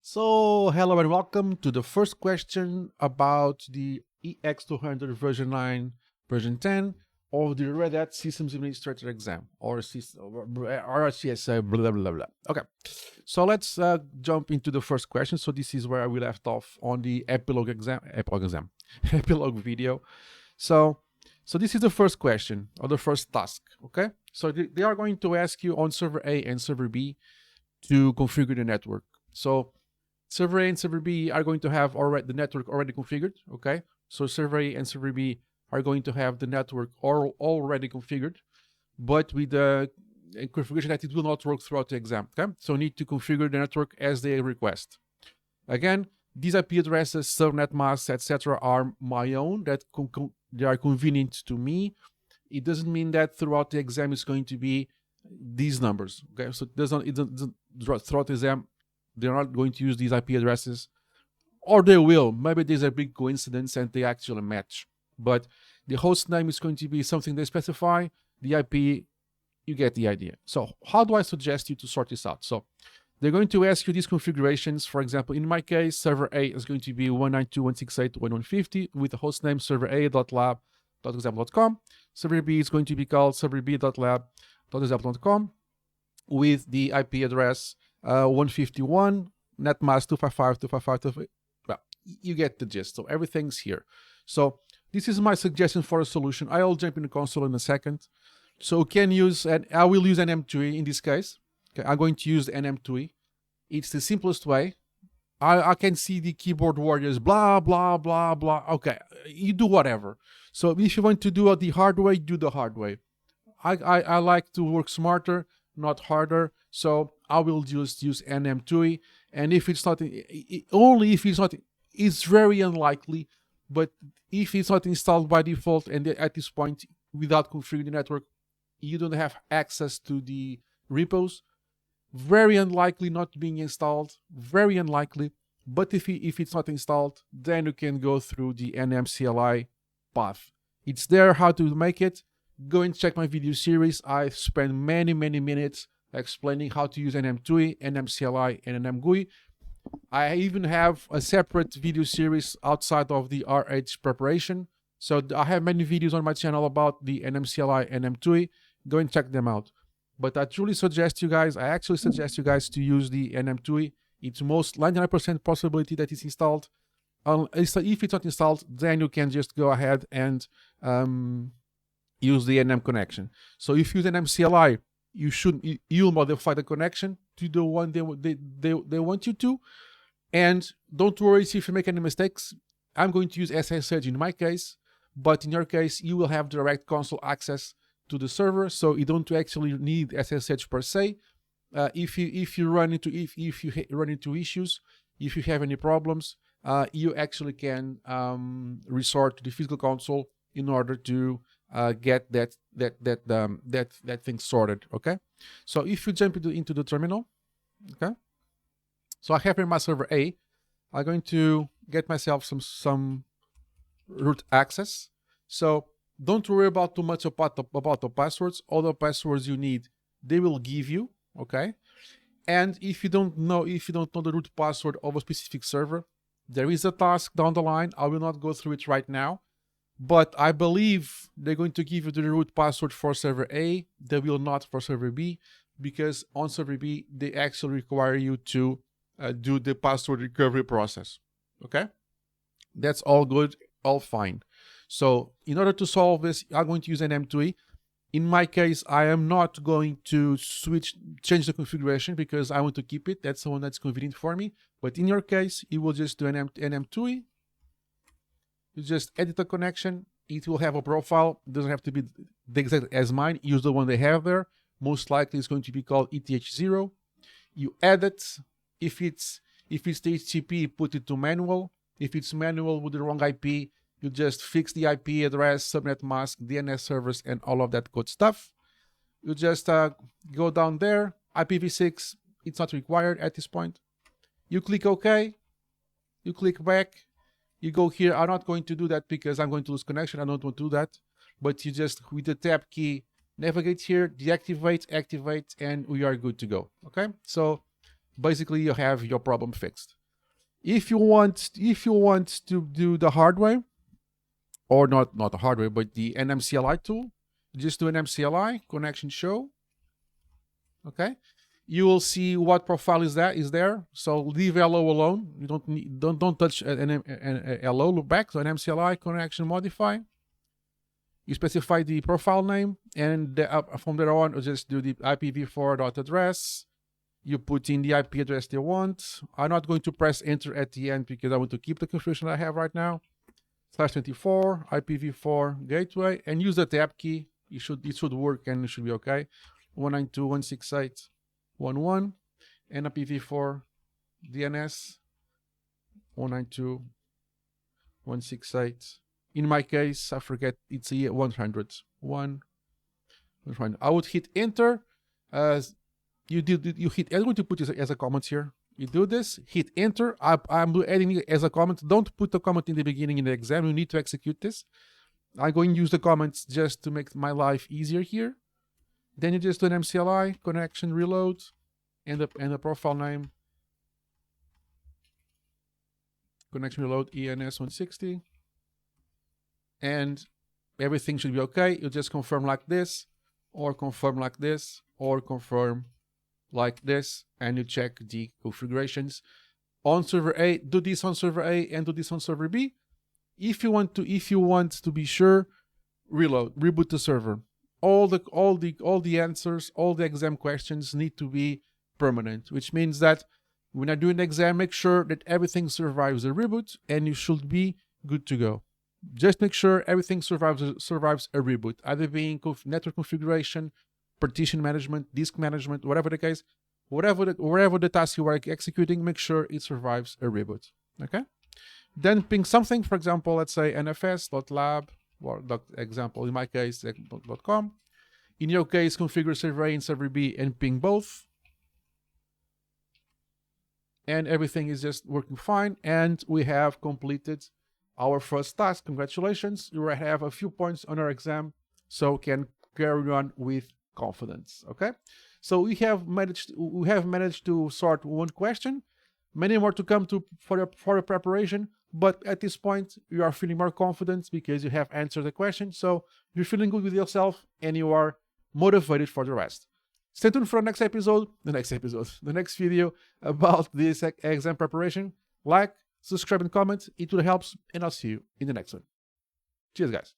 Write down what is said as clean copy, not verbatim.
So, hello and welcome to the first question about the EX200 version 9, version 10 of the Red Hat Systems Administrator exam or RHCSA, blah, blah, blah. Okay, so let's jump into the first question. So this is where we left off on the epilogue epilogue video. So this is the first question or the first task, okay? So they are going to ask you on server A and server B to configure the network. So server A and server B are going to have the network already configured, okay? So server A and server B are going to have the network already configured, but with the configuration that it will not work throughout the exam, okay? So need to configure the network as they request. Again, these IP addresses, subnet masks, etc., are my own, that they are convenient to me. It doesn't mean that throughout the exam it's going to be these numbers, okay? So it doesn't throughout the exam, they're not going to use these IP addresses, or they will. Maybe there's a big coincidence and they actually match. But the host name is going to be something they specify. The IP, you get the idea. So how do I suggest you to sort this out? So they're going to ask you these configurations. For example, in my case, server A is going to be 192.168.150 with the host name server a.lab.example.com. Server B is going to be called server b.lab.example.com with the IP address 151, netmask 255.255. Well, you get the gist. So everything's here. So this is my suggestion for a solution. I'll jump in the console in a second. So can use, and I will use nmtui in this case. Okay, I'm going to use nmtui. It's the simplest way. I can see the keyboard warriors, blah, blah, blah, blah. Okay, you do whatever. So if you want to do it the hard way, do the hard way. I like to work smarter, not harder. So I will just use nmtui, and if it's not, only if it's not, it's very unlikely, but if it's not installed by default and at this point, without configuring the network, you don't have access to the repos, very unlikely not being installed, very unlikely, but if it's not installed, then you can go through the nmcli path. It's there how to make it. Go and check my video series. I spent many minutes explaining how to use nmtui, nmcli, and nmgui. I even have a separate video series outside of the RH preparation. So I have many videos on my channel about the nmcli and nmtui. Go and check them out. But I actually suggest you guys to use the nmtui. It's most 99% possibility that it's installed. If it's not installed, then you can just go ahead and use the nm connection. So if you use nmcli, you'll modify the connection to the one they want you to. And don't worry if you make any mistakes. I'm going to use SSH in my case, but in your case, you will have direct console access to the server, so you don't actually need SSH per se. If you run into issues, if you have any problems, you actually can resort to the physical console in order to get that thing sorted. Okay, so if you jump into the terminal, okay, so I have here my server A. I'm going to get myself some root access. So don't worry about too much about the passwords. All the passwords you need, they will give you. Okay, and if you don't know the root password of a specific server, there is a task down the line. I will not go through it right now, but I believe they're going to give you the root password for server A. They will not for server B, because on server B, they actually require you to do the password recovery process. Okay, that's all good, all fine. So in order to solve this, I'm going to use nmtui. In my case, I am not going to change the configuration because I want to keep it. That's the one that's convenient for me. But in your case, you will just do nmtui. You just edit the connection. It will have a profile. It doesn't have to be the exact as mine. Use the one they have there. Most likely it's going to be called ETH0. You add it. If it's the HTTP, put it to manual. If it's manual with the wrong IP, you just fix the IP address, subnet mask, DNS servers, and all of that good stuff. You just go down there. IPv6, it's not required at this point. You click OK. You click back. You go here. I'm not going to do that because I'm going to lose connection. I don't want to do that. But you just, with the tab key, navigate here, deactivate, activate, and we are good to go. Okay? So basically you have your problem fixed. If you want to do the hard way, or not the hard way, but the nmcli tool, just do an nmcli connection show. Okay, you will see what profile is there. So leave LO alone. You don't touch an LO. Look back. So an MCLI connection modify. You specify the profile name, and from there on, you just do the IPv4.address. You put in the IP address they want. I'm not going to press enter at the end because I want to keep the configuration I have right now. /24 IPv4 gateway, and use the tab key. It should work and it should be okay. 192.168.1.1 and IPv4 DNS 192.168. In my case, I forget, it's a 100. I would hit enter. You hit. I'm going to put this as a comment here. You do this, hit enter. I'm adding it as a comment. Don't put the comment in the beginning in the exam. You need to execute this. I'm going to use the comments just to make my life easier here. Then you just do an MCLI connection reload and the profile name. Connection reload ENS 160. And everything should be okay. You just confirm like this, or confirm like this, or confirm like this, and you check the configurations. On server A, do this on server A and do this on server B. If you want to be sure, reboot the server. All the answers, all the exam questions need to be permanent, which means that when you're doing the exam, make sure that everything survives a reboot, and you should be good to go. Just make sure everything survives a reboot, either being network configuration, partition management, disk management, whatever the case, wherever the task you are executing, make sure it survives a reboot. Okay. Then ping something, for example, let's say nfs.lab, or example, in my case, .com. In your case, configure server A and server B and ping both. And everything is just working fine. And we have completed our first task. Congratulations. You will have a few points on our exam, so can carry on with confidence. Okay. So we have managed to sort one question. Many more to come for your preparation. But at this point, you are feeling more confident because you have answered the question. So you're feeling good with yourself and you are motivated for the rest. Stay tuned for the next video about this exam preparation. Like, subscribe, and comment. It will help, and I'll see you in the next one. Cheers, guys.